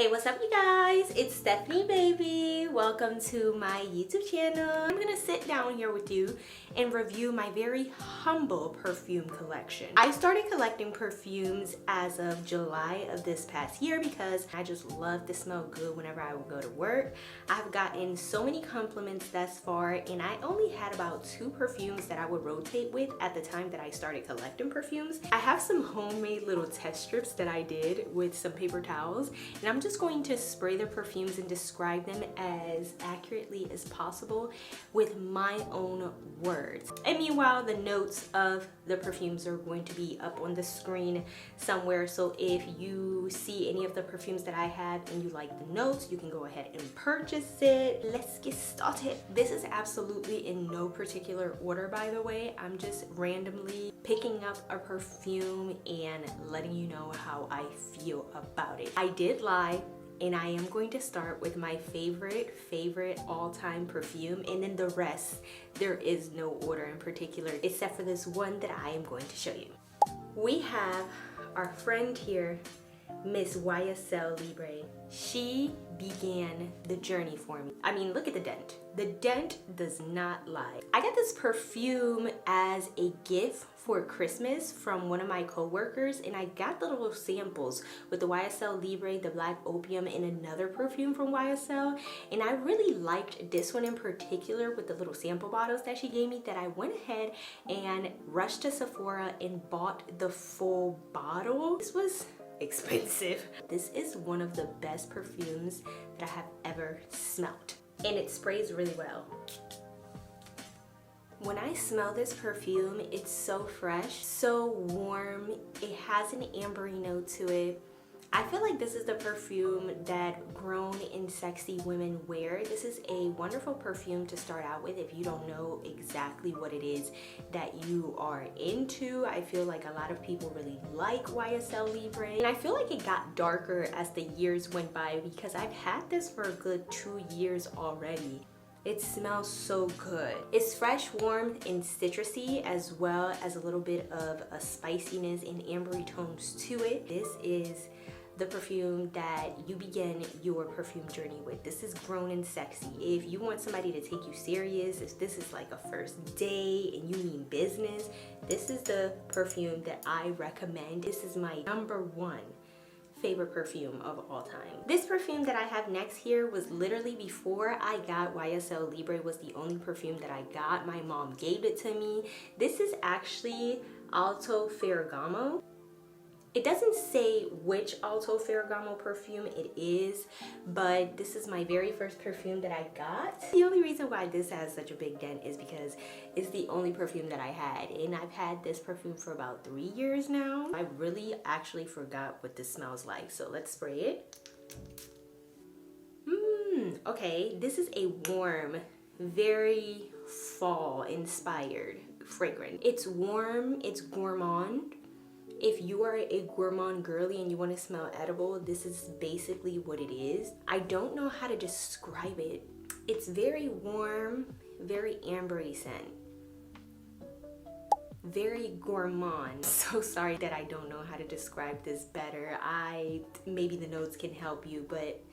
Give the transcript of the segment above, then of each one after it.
Hey, what's up you guys? It's Stephanie baby. Welcome to my YouTube channel. I'm gonna sit down here with you and review my very humble perfume collection. I started collecting perfumes as of July of this past year because I just love to smell good whenever I would go to work. I've gotten so many compliments thus far, and I only had about 2 perfumes that I would rotate with at the time that I started collecting perfumes. I have some homemade little test strips that I did with some paper towels, and I'm just going to spray the perfumes and describe them as accurately as possible with my own words. And meanwhile, the notes of the perfumes are going to be up on the screen somewhere, so if you see any of the perfumes that I have and you like the notes, you can go ahead and purchase it. Let's get started. This is absolutely in no particular order, by the way. I'm just randomly picking up a perfume and letting you know how I feel about it. I did lie, and I am going to start with my favorite all-time perfume, and then the rest, there is no order in particular except for this one that I am going to show you. We have our friend here, Miss YSL Libre. She began the journey for me. I mean, look at the dent. The dent does not lie. I got this perfume as a gift for Christmas from one of my co-workers, and I got the little samples with the YSL Libre, the Black Opium, and another perfume from YSL, and I really liked this one in particular with the little sample bottles that she gave me, that I went ahead and rushed to Sephora and bought the full bottle. This was expensive. This is one of the best perfumes that I have ever smelled, and it sprays really well. When I smell this perfume, it's so fresh, so warm. It has an ambery note to it. I feel like this is the perfume that grown and sexy women wear. This is a wonderful perfume to start out with if you don't know exactly what it is that you are into. I feel like a lot of people really like YSL Libre, and I feel like it got darker as the years went by because I've had this for a good 2 years already. It smells so good. It's fresh, warm, and citrusy, as well as a little bit of a spiciness and ambery tones to it. This is the perfume that you begin your perfume journey with. This is grown and sexy. If you want somebody to take you serious, if this is like a first date and you mean business, this is the perfume that I recommend. This is my #1 favorite perfume of all time. This perfume that I have next here was literally before I got YSL Libre, was the only perfume that I got. My mom gave it to me. This is actually Alto Ferragamo. It doesn't say which Alto Ferragamo perfume it is, but this is my very first perfume that I got. The only reason why this has such a big dent is because it's the only perfume that I had, and I've had this perfume for about 3 years now. I really actually forgot what this smells like, so let's spray it. Okay, this is a warm, very fall inspired fragrance. It's warm, it's gourmand. If you are a gourmand girly and you want to smell edible, this is basically what it is. I don't know how to describe it. It's very warm, very ambery scent. Very gourmand. So sorry that I don't know how to describe this better. Maybe the notes can help you, but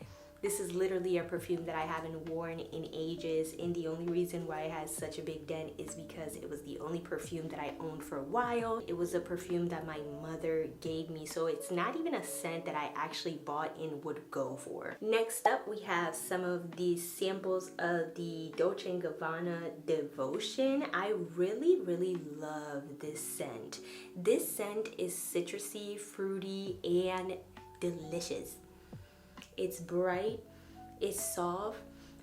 this is literally a perfume that I haven't worn in ages, and the only reason why it has such a big dent is because it was the only perfume that I owned for a while. It was a perfume that my mother gave me, so it's not even a scent that I actually bought and would go for. Next up, we have some of these samples of the Dolce & Gabbana Devotion. I really love this scent. This scent is citrusy, fruity, and delicious. It's bright, it's soft,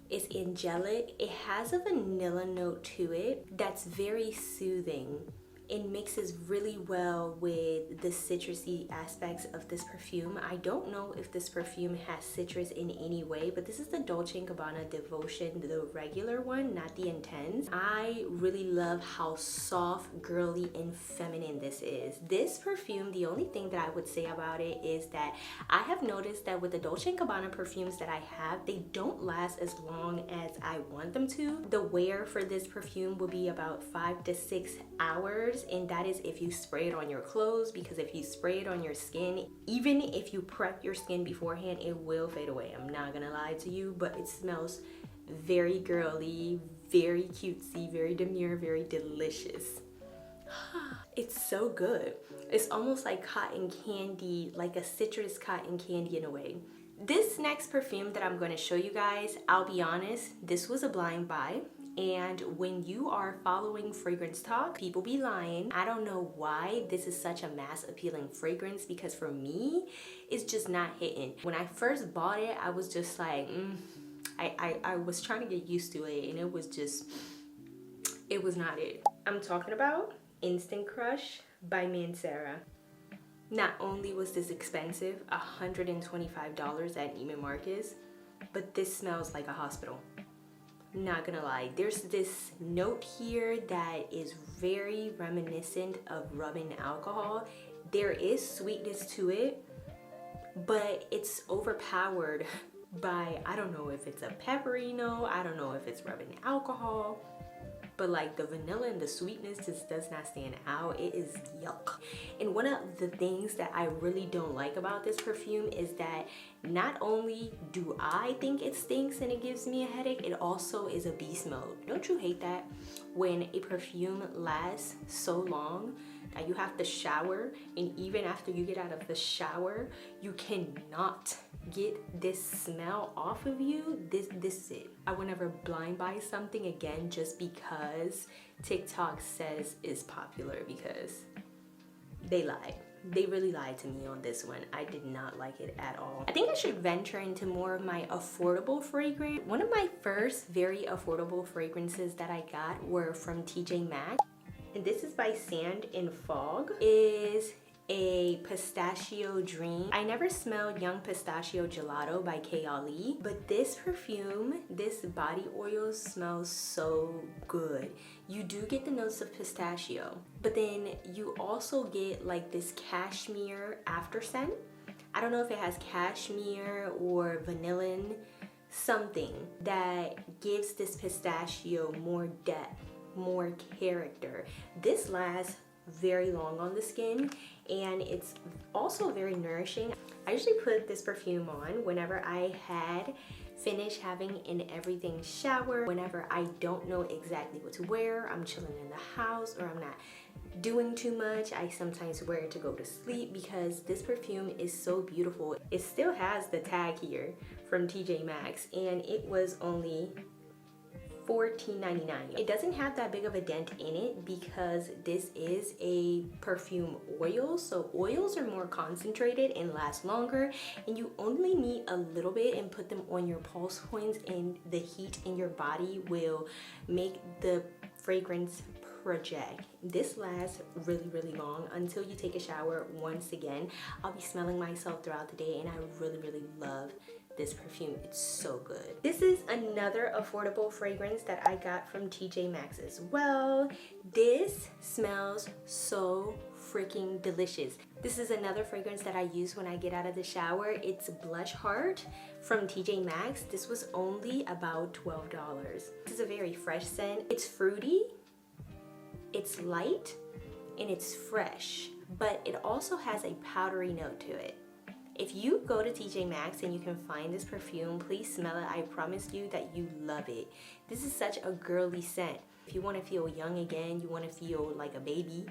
it's angelic. It has a vanilla note to it that's very soothing. It mixes really well with the citrusy aspects of this perfume. I don't know if this perfume has citrus in any way, but this is the Dolce & Gabbana Devotion, the regular one, not the Intense. I really love how soft, girly, and feminine this is. This perfume, the only thing that I would say about it is that I have noticed that with the Dolce & Gabbana perfumes that I have, they don't last as long as I want them to. The wear for this perfume will be about 5 to 6 hours. $2, and that is if you spray it on your clothes, because if you spray it on your skin, even if you prep your skin beforehand, it will fade away. I'm not gonna lie to you, but it smells very girly, very cutesy, very demure, very delicious. It's so good. It's almost like cotton candy, like a citrus cotton candy in a way. This next perfume that I'm going to show you guys, I'll be honest, this was a blind buy. And when you are following fragrance talk, people be lying. I don't know why this is such a mass appealing fragrance, because for me, it's just not hitting. When I first bought it, I was just like, I was trying to get used to it, and it was not it. I'm talking about Instant Crush by Mancera. Not only was this expensive, $125 at Neiman Marcus, but this smells like a hospital. Not gonna lie, there's this note here that is very reminiscent of rubbing alcohol. There is sweetness to it, but it's overpowered by, I don't know if it's a peppery note, I don't know if it's rubbing alcohol, but like the vanilla and the sweetness just does not stand out. It is yuck. And one of the things that I really don't like about this perfume is that not only do I think it stinks and it gives me a headache, it also is a beast mode. Don't you hate that? When a perfume lasts so long that you have to shower, and even after you get out of the shower, you cannot get this smell off of you. This is it. I would never blind buy something again just because TikTok says it's popular, because they lied. They really lied to me on this one. I did not like it at all. I think I should venture into more of my affordable fragrance. One of my first very affordable fragrances that I got were from TJ Maxx. And this is by Sand and Fog. Is a pistachio dream. I never smelled Young Pistachio Gelato by Kayali, but this perfume, this body oil smells so good. You do get the notes of pistachio, but then you also get like this cashmere after scent. I don't know if it has cashmere or vanillin, something that gives this pistachio more depth, more character. This lasts very long on the skin, and it's also very nourishing. I usually put this perfume on whenever I had finished having an everything shower, whenever I don't know exactly what to wear, I'm chilling in the house, or I'm not doing too much. I sometimes wear it to go to sleep because this perfume is so beautiful. It still has the tag here from TJ Maxx, and it was only $14.99. It doesn't have that big of a dent in it because this is a perfume oil, so oils are more concentrated and last longer, and you only need a little bit and put them on your pulse points, and the heat in your body will make the fragrance project. This lasts really long until you take a shower. Once again, I'll be smelling myself throughout the day, and I really love this perfume. It's so good. This is another affordable fragrance that I got from TJ Maxx as well. This smells so freaking delicious. This is another fragrance that I use when I get out of the shower. It's Blush Heart from TJ Maxx. This was only about $12. This is a very fresh scent. It's fruity, it's light, and it's fresh, but it also has a powdery note to it. If you go to TJ Maxx and you can find this perfume, please smell it. I promise you that you love it. This is such a girly scent. If you want to feel young again, you want to feel like a baby,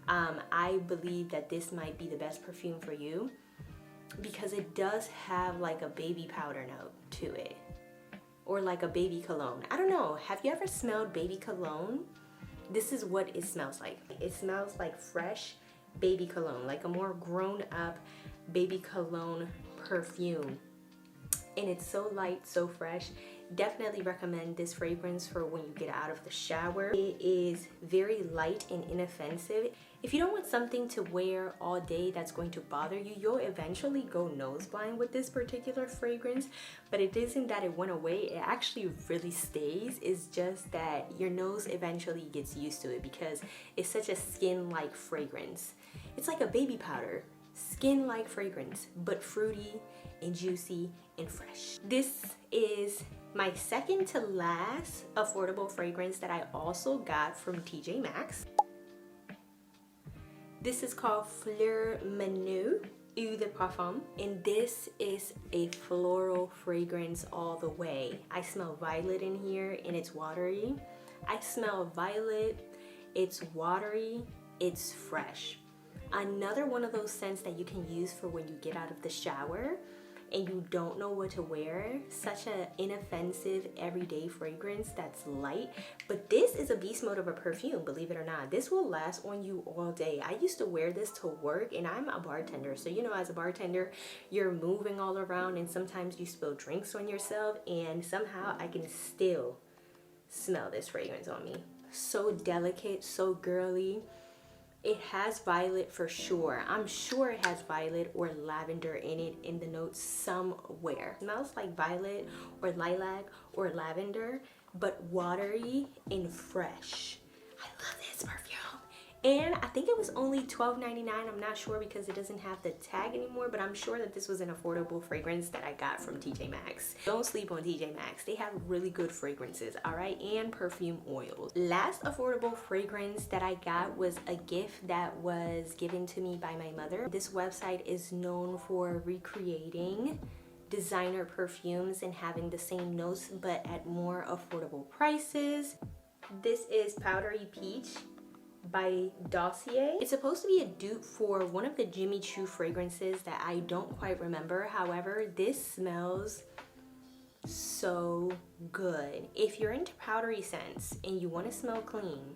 I believe that this might be the best perfume for you, because it does have like a baby powder note to it, or like a baby cologne. I don't know. Have you ever smelled baby cologne? This is what it smells like. It smells like fresh baby cologne, like a more grown up baby cologne perfume, and it's so light, so fresh. Definitely recommend this fragrance for when you get out of the shower. It is very light and inoffensive. If you don't want something to wear all day that's going to bother you, you'll eventually go nose blind with this particular fragrance, but it isn't that it went away. It actually really stays. It's just that your nose eventually gets used to it because it's such a skin-like fragrance. It's like a baby powder. Skin-like fragrance, but fruity and juicy and fresh. This is my second to last affordable fragrance that I also got from TJ Maxx. This is called Fleur Menu Eau de Parfum, and this is a floral fragrance all the way. I smell violet in here and it's watery. I smell violet, it's watery, it's fresh. Another one of those scents that you can use for when you get out of the shower and you don't know what to wear. Such an inoffensive everyday fragrance that's light, but this is a beast mode of a perfume, believe it or not. This will last on you all day. I used to wear this to work, and I'm a bartender, so you know, as a bartender you're moving all around and sometimes you spill drinks on yourself, and somehow I can still smell this fragrance on me. So delicate, so girly. It has violet for sure. I'm sure it has violet or lavender in it in the notes somewhere. It smells like violet or lilac or lavender, but watery and fresh. I love this perfume. And I think it was only $12.99. I'm not sure because it doesn't have the tag anymore, but I'm sure that this was an affordable fragrance that I got from TJ Maxx. Don't sleep on TJ Maxx. They have really good fragrances, all right, and perfume oils. Last affordable fragrance that I got was a gift that was given to me by my mother. This website is known for recreating designer perfumes and having the same notes but at more affordable prices. This is Powdery Peach by Dossier. It's supposed to be a dupe for one of the Jimmy Choo fragrances that I don't quite remember. However, this smells so good. If you're into powdery scents and you want to smell clean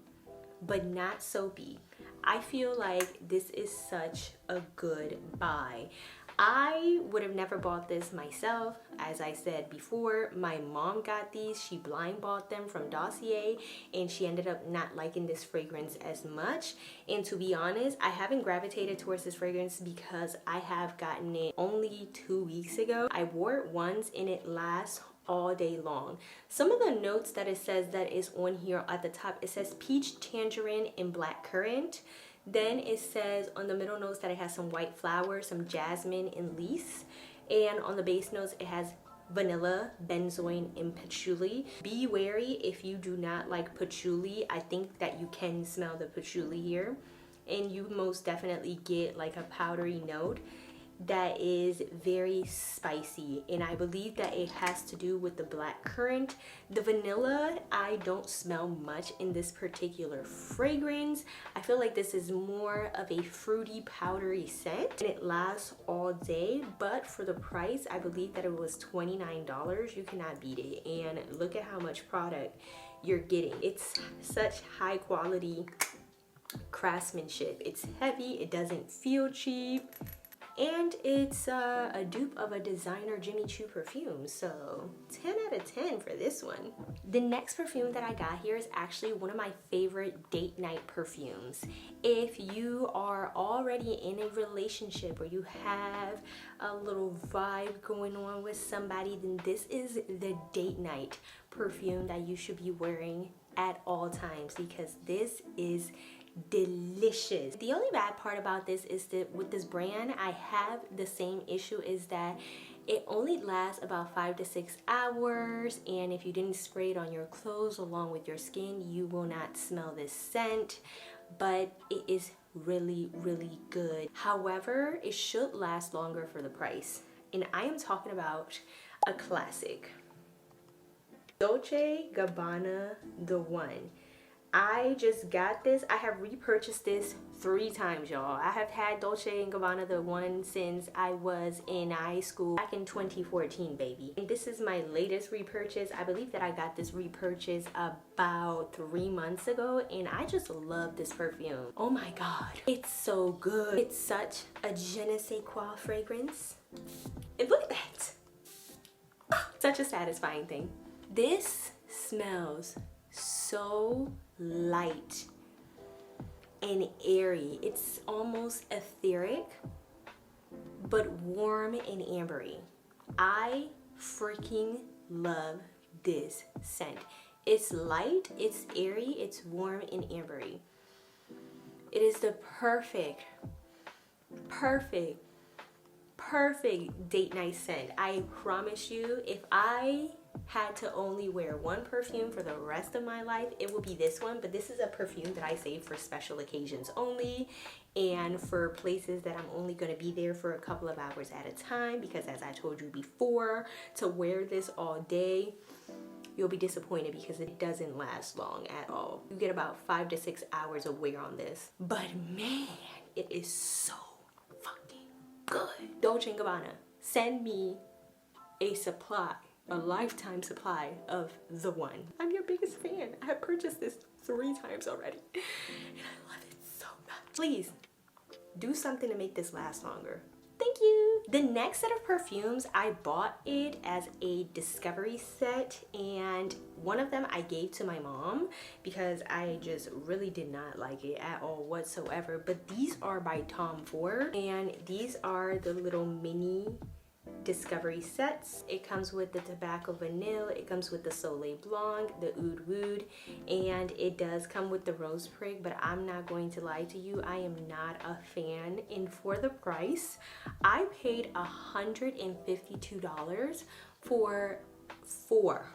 but not soapy, I feel like this is such a good buy. I would have never bought this myself. As I said before, my mom got these. She blind bought them from Dossier, and she ended up not liking this fragrance as much. And to be honest, I haven't gravitated towards this fragrance because I have gotten it only 2 weeks ago. I wore it once and it lasts all day long. Some of the notes that it says that is on here at the top, it says peach, tangerine, and black currant. Then it says on the middle notes that it has some white flowers, some jasmine and leaf. And on the base notes it has vanilla, benzoin, and patchouli. Be wary if you do not like patchouli. I think that you can smell the patchouli here. And you most definitely get like a powdery note that is very spicy, and I believe that it has to do with the black currant. The vanilla, I don't smell much in this particular fragrance. I feel like this is more of a fruity, powdery scent, and it lasts all day, but for the price, I believe that it was $29. You cannot beat it, and look at how much product you're getting. It's such high quality craftsmanship. It's heavy, it doesn't feel cheap, and it's a dupe of a designer Jimmy Choo perfume, so 10 out of 10 for this one. The next perfume that I got here is actually one of my favorite date night perfumes. If you are already in a relationship or you have a little vibe going on with somebody, then this is the date night perfume that you should be wearing at all times, because this is delicious. The only bad part about this is that with this brand, I have the same issue, is that it only lasts about 5 to 6 hours, and if you didn't spray it on your clothes along with your skin, you will not smell this scent, but it is really, really good. However, it should last longer for the price, and I am talking about a classic, Dolce & Gabbana The One. I just got this. I have repurchased this 3 times, y'all. I have had Dolce & Gabbana The One since I was in high school back in 2014, baby. And this is my latest repurchase. I believe that I got this repurchase about 3 months ago, and I just love this perfume. Oh my god, it's so good. It's such a je ne sais quoi fragrance. And look at that. Such a satisfying thing. This smells so light and airy. It's almost etheric, but warm and ambery. I freaking love this scent. It's light, it's airy, it's warm and ambery. It is the perfect date night scent. I promise you, if I had to only wear one perfume for the rest of my life, it would be this one. But this is a perfume that I save for special occasions only, and for places that I'm only going to be there for a couple of hours at a time, because as I told you before, to wear this all day, you'll be disappointed because it doesn't last long at all. You get about 5 to 6 hours of wear on this, but man, it is so fucking good. Dolce & Gabbana, send me a supply, a lifetime supply of the one. I'm your biggest fan. I have purchased this 3 times already and I love it so much. Please do something to make this last longer. Thank you. The next set of perfumes, I bought it as a discovery set, and one of them I gave to my mom because I just really did not like it at all whatsoever. But these are by Tom Ford, and these are the little mini discovery sets. It comes with the tobacco vanille, it comes with the soleil blanc, the oud wood, and it does come with the rose prig. But I'm not going to lie to you, I am not a fan, and for the price I paid $152 for 4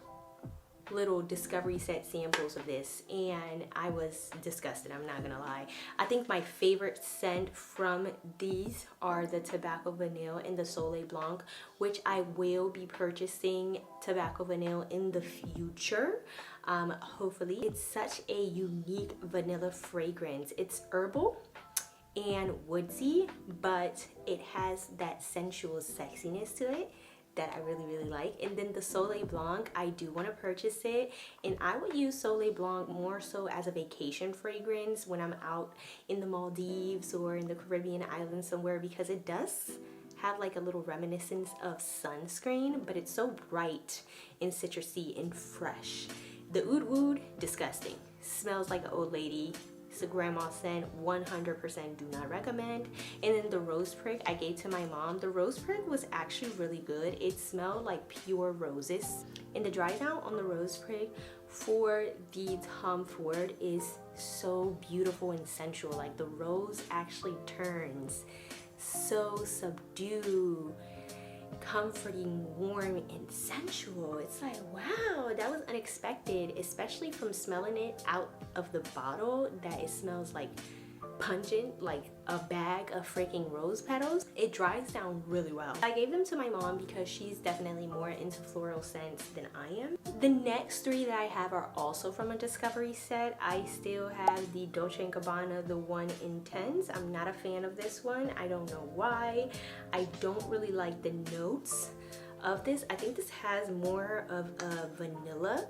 little discovery set samples of this, and I was disgusted, I'm not gonna lie. I think my favorite scent from these are the tobacco vanille and the soleil blanc, which I will be purchasing tobacco vanille in the future, hopefully. It's such a unique vanilla fragrance. It's herbal and woodsy, but it has that sensual sexiness to it that I really like. And then the Soleil Blanc, I do want to purchase it, and I would use Soleil Blanc more so as a vacation fragrance when I'm out in the Maldives or in the Caribbean islands somewhere, because it does have like a little reminiscence of sunscreen, but it's so bright and citrusy and fresh. The oud wood, disgusting. Smells like an old lady. It's a grandma scent, 100% do not recommend. And then the rose prig I gave to my mom. The rose prig was actually really good. It smelled like pure roses. And the dry down on the rose prig for the Tom Ford is so beautiful and sensual. Like the rose actually turns so subdued, comforting, warm, and sensual. It's like, wow, that was unexpected, especially from smelling it out of the bottle, that it smells like pungent, like a bag of freaking rose petals. It dries down really well. I gave them to my mom because she's definitely more into floral scents than I am. The next 3 that I have are also from a discovery set. I still have the Dolce & Gabbana, the one Intense. I'm not a fan of this one. I don't know why. I don't really like the notes of this. I think this has more of a vanilla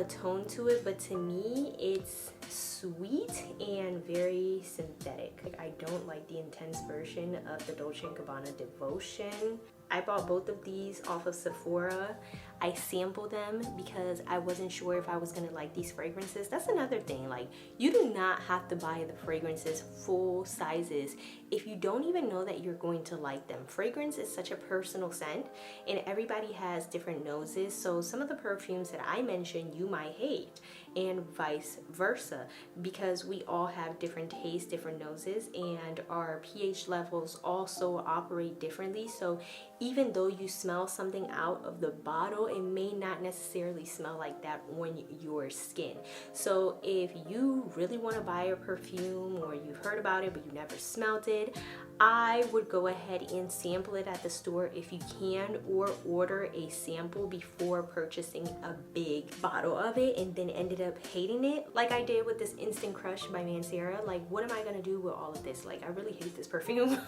tone to it, but to me it's sweet and very synthetic. Like, I don't like the intense version of the Dolce & Gabbana Devotion. I bought both of these off of Sephora. I sampled them because I wasn't sure if I was gonna like these fragrances. That's another thing, like, you do not have to buy the fragrances full sizes if you don't even know that you're going to like them. Fragrance is such a personal scent, and everybody has different noses, so some of the perfumes that I mentioned you might hate, and vice versa, because we all have different tastes, different noses, and our pH levels also operate differently. So even though you smell something out of the bottle, it may not necessarily smell like that on your skin. So if you really want to buy a perfume, or you've heard about it but you never smelled it, I would go ahead and sample it at the store if you can, or order a sample before purchasing a big bottle of it and then ended up hating it, like I did with this Instant Crush by Mancera. Like, what am I gonna do with all of this? Like, I really hate this perfume.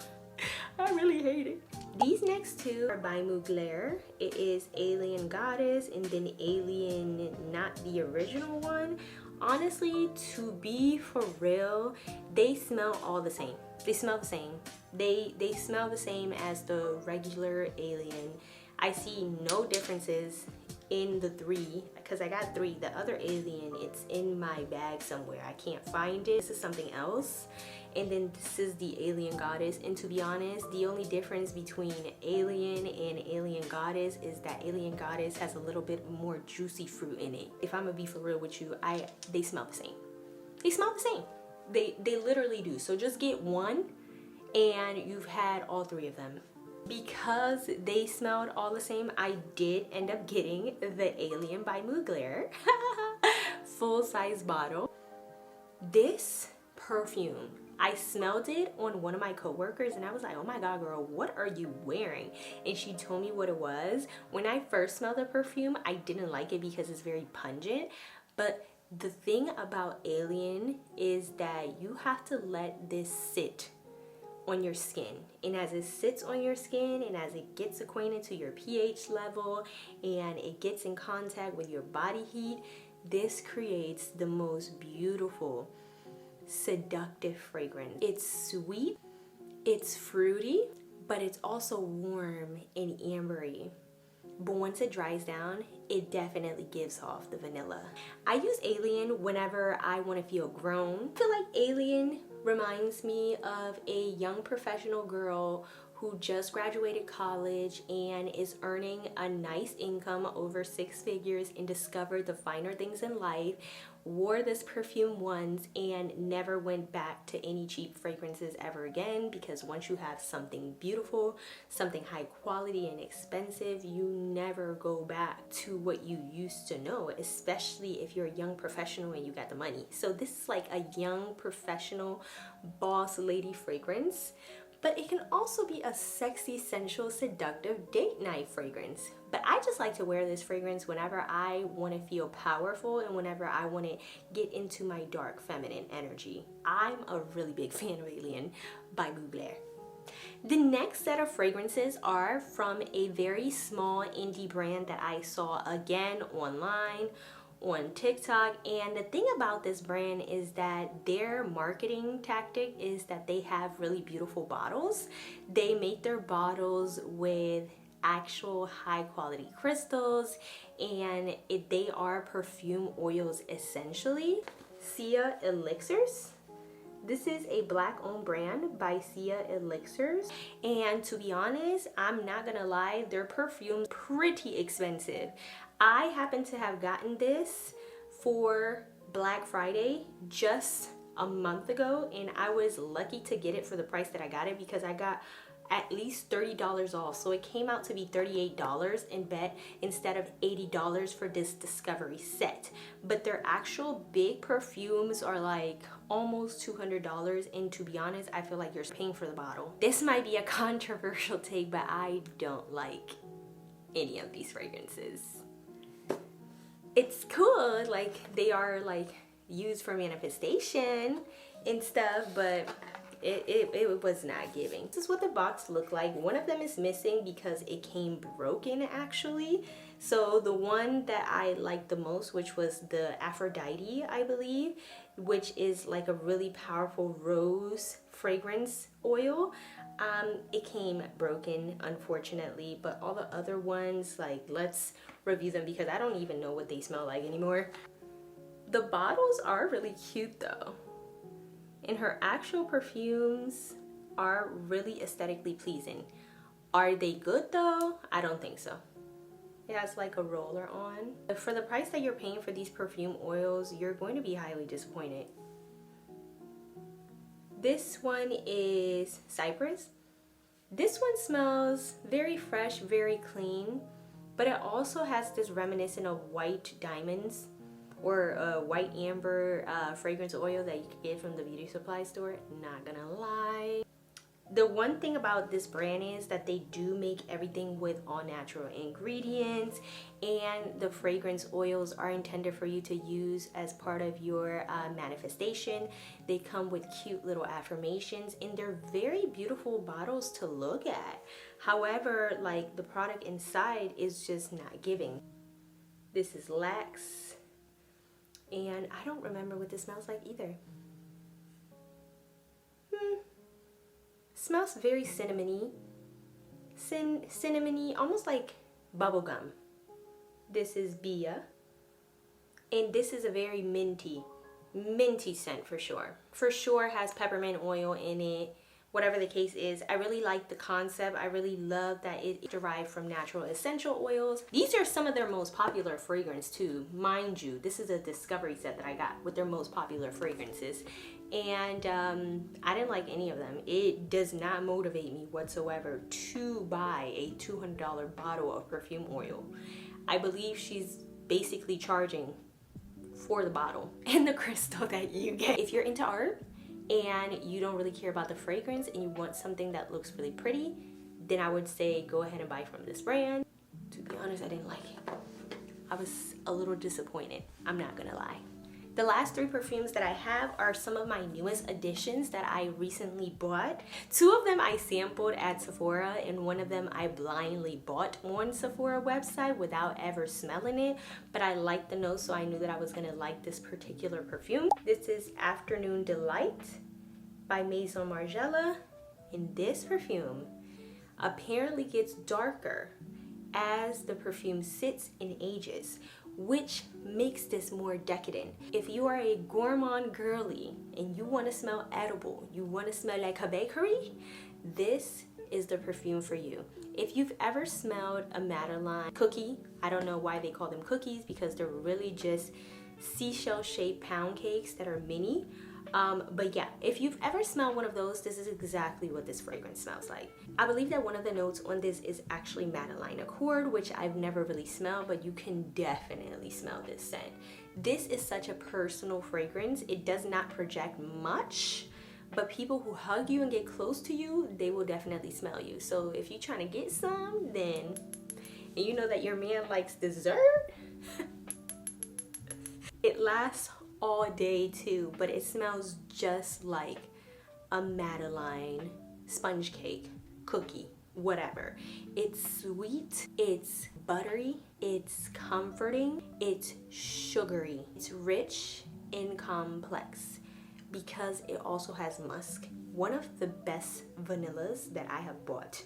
I really hate it. These next 2 are by Mugler. It is Alien Goddess and then Alien, not the original one. Honestly, to be for real, they smell all the same. They smell the same. They smell the same as the regular Alien. I see no differences in the 3, because I got 3. The other Alien, it's in my bag somewhere. I can't find it. This is something else. And then this is the Alien Goddess. And to be honest, the only difference between Alien and Alien Goddess is that Alien Goddess has a little bit more juicy fruit in it. If I'm gonna be for real with you, they smell the same. They smell the same. They literally do. So just get one and you've had all 3 of them. Because they smelled all the same, I did end up getting the Alien by Mugler full-size bottle. This perfume. I smelled it on one of my coworkers and I was like, oh my God, girl, what are you wearing? And she told me what it was. When I first smelled the perfume, I didn't like it because it's very pungent. But the thing about Alien is that you have to let this sit on your skin, and as it sits on your skin and as it gets acquainted to your pH level and it gets in contact with your body heat, this creates the most beautiful, seductive fragrance. It's sweet, it's fruity, but it's also warm and ambery. But once it dries down, it definitely gives off the vanilla. I use Alien whenever I want to feel grown. I feel like Alien reminds me of a young professional girl who just graduated college and is earning a nice income over 6 figures and discovered the finer things in life, wore this perfume once and never went back to any cheap fragrances ever again, because once you have something beautiful, something high quality and expensive, you never go back to what you used to know, especially if you're a young professional and you got the money. So this is like a young professional boss lady fragrance. But it can also be a sexy, sensual, seductive date night fragrance. But I just like to wear this fragrance whenever I want to feel powerful and whenever I want to get into my dark feminine energy. I'm a really big fan of Alien by Mugler. The next set of fragrances are from a very small indie brand that I saw again online on TikTok. And the thing about this brand is that their marketing tactic is that they have really beautiful bottles. They make their bottles with actual high quality crystals, and they are perfume oils essentially. Sia Elixirs. This is a black owned brand by Sia Elixirs, and to be honest, I'm not gonna lie, their perfume's pretty expensive. I happen to have gotten this for Black Friday just a month ago, and I was lucky to get it for the price that I got it because I got at least $30 off. So it came out to be $38 in bet instead of $80 for this discovery set. But their actual big perfumes are like almost $200, and to be honest, I feel like you're paying for the bottle. This might be a controversial take, but I don't like any of these fragrances. It's cool, like they are like used for manifestation and stuff, but it was not giving. This is what the box looked like. One of them is missing because it came broken actually. So the one that I liked the most, which was the Aphrodite, I believe, which is like a really powerful rose fragrance oil, it came broken unfortunately. But all the other ones, like, let's review them because I don't even know what they smell like anymore. The bottles are really cute though, and her actual perfumes are really aesthetically pleasing. Are they good though? I don't think so. It has like a roller on. For the price that you're paying for these perfume oils, you're going to be highly disappointed. This one is Cypress. This one smells very fresh, very clean, but it also has this reminiscent of white diamonds or white amber fragrance oil that you could get from the beauty supply store. Not gonna lie. The one thing about this brand is that they do make everything with all natural ingredients, and the fragrance oils are intended for you to use as part of your manifestation. They come with cute little affirmations, and they're very beautiful bottles to look at. However, like, the product inside is just not giving. This is Lax, and I don't remember what this smells like either. Smells very cinnamony, cinnamony, almost like bubblegum. This is Bia, and this is a very minty scent for sure. For sure has peppermint oil in it. Whatever the case is, I really like the concept. I really love that it derived from natural essential oils. These are some of their most popular fragrance too, mind you. This is a discovery set that I got with their most popular fragrances, and I didn't like any of them. It does not motivate me whatsoever to buy a $200 bottle of perfume oil. I believe she's basically charging for the bottle and the crystal that you get. If you're into art and you don't really care about the fragrance and you want something that looks really pretty, then I would say go ahead and buy from this brand. To be honest, I didn't like it. I was a little disappointed, I'm not gonna lie. The last 3 perfumes that I have are some of my newest additions that I recently bought. 2 of them I sampled at Sephora, and 1 of them I blindly bought on Sephora website without ever smelling it, but I liked the nose, so I knew that I was gonna like this particular perfume. This is Afternoon Delight by Maison Margiela, and this perfume apparently gets darker as the perfume sits and ages, which makes this more decadent. If you are a gourmand girly and you want to smell edible, you want to smell like a bakery, this is the perfume for you. If you've ever smelled a Madeleine cookie, I don't know why they call them cookies, because they're really just seashell shaped pound cakes that are mini. But yeah, if you've ever smelled one of those, this is exactly what this fragrance smells like. I believe that one of the notes on this is actually Madeleine Accord, which I've never really smelled, but you can definitely smell this scent. This is such a personal fragrance. It does not project much, but people who hug you and get close to you, they will definitely smell you. So if you're trying to get some, then, and you know that your man likes dessert, it lasts all day too, but it smells just like a Madeleine sponge cake, cookie, whatever. It's sweet, it's buttery, it's comforting, it's sugary, it's rich and complex because it also has musk. One of the best vanillas that I have bought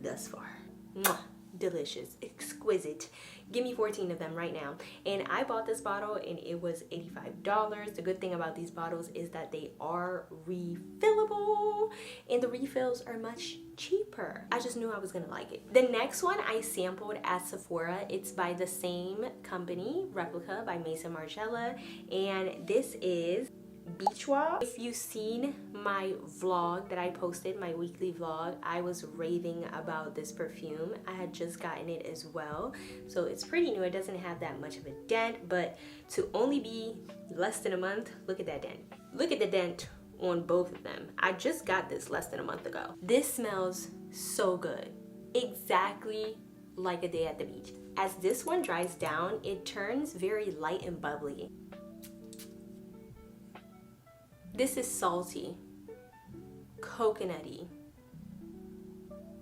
thus far. Mwah. Delicious, exquisite. Give me 14 of them right now. And I bought this bottle and it was $85. The good thing about these bottles is that they are refillable and the refills are much cheaper. I just knew I was gonna like it. The next one I sampled at Sephora. It's by the same company, Replica by Maison Margiela, and this is Beach Walk. If you've seen my vlog that I posted, my weekly vlog, I was raving about this perfume. I had just gotten it as well, so it's pretty new. It doesn't have that much of a dent, but to only be less than a month, look at that dent. Look at the dent on both of them. I just got this less than a month ago. This smells so good, exactly like a day at the beach. As this one dries down, it turns very light and bubbly. This is salty, coconutty,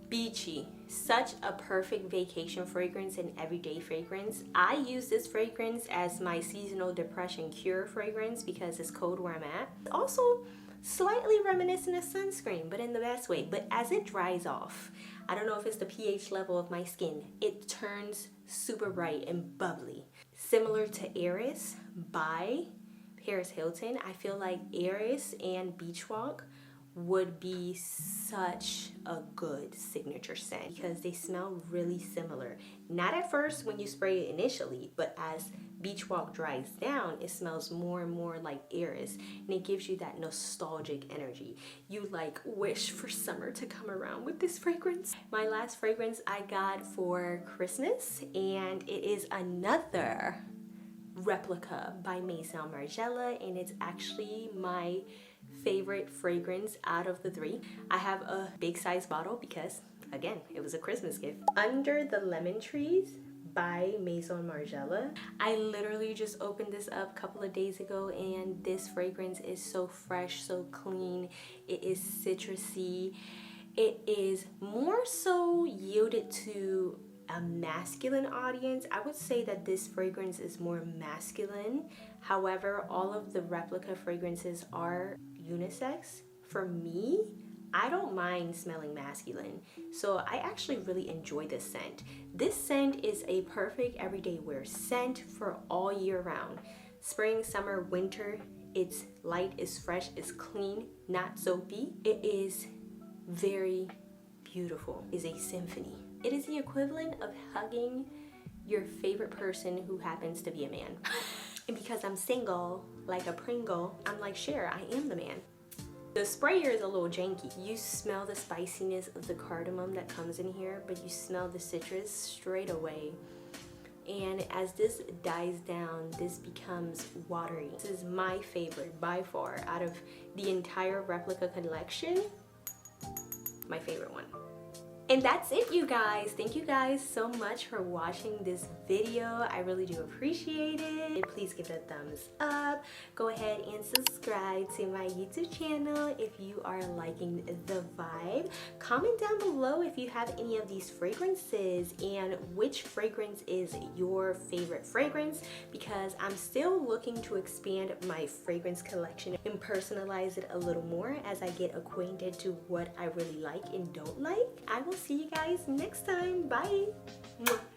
beachy. Such a perfect vacation fragrance and everyday fragrance. I use this fragrance as my seasonal depression cure fragrance because it's cold where I'm at. Also, slightly reminiscent of sunscreen, but in the best way. But as it dries off, I don't know if it's the pH level of my skin, it turns super bright and bubbly. Similar to Eris by Paris Hilton. I feel like Eris and Beach Walk would be such a good signature scent because they smell really similar. Not at first when you spray it initially, but as Beach Walk dries down, it smells more and more like Eris, and it gives you that nostalgic energy. You like wish for summer to come around with this fragrance. My last fragrance I got for Christmas, and it is another Replica by Maison Margiela, and it's actually my favorite fragrance out of the 3. I have a big size bottle because, again, it was a Christmas gift. Under the Lemon Trees by Maison Margiela. I literally just opened this up a couple of days ago, and this fragrance is so fresh, so clean. It is citrusy. It is more so yielded to a masculine audience. I would say that this fragrance is more masculine. However, all of the Replica fragrances are unisex. For me, I don't mind smelling masculine, so I actually really enjoy this scent. This scent is a perfect everyday wear scent for all year round. Spring, summer, winter, it's light, it's fresh, it's clean, not soapy. It is very beautiful. It's a symphony. It is the equivalent of hugging your favorite person who happens to be a man. And because I'm single, like a Pringle, I'm like, sure, I am the man. The sprayer is a little janky. You smell the spiciness of the cardamom that comes in here, but you smell the citrus straight away. And as this dies down, this becomes watery. This is my favorite by far out of the entire replica collection. My favorite one. And that's it, you guys. Thank you guys so much for watching this video. I really do appreciate it. Please give it a thumbs up. Go ahead and subscribe to my YouTube channel if you are liking the vibe. Comment down below if you have any of these fragrances and which fragrance is your favorite fragrance, because I'm still looking to expand my fragrance collection and personalize it a little more as I get acquainted to what I really like and don't like. I will see you guys next time. Bye. Mwah.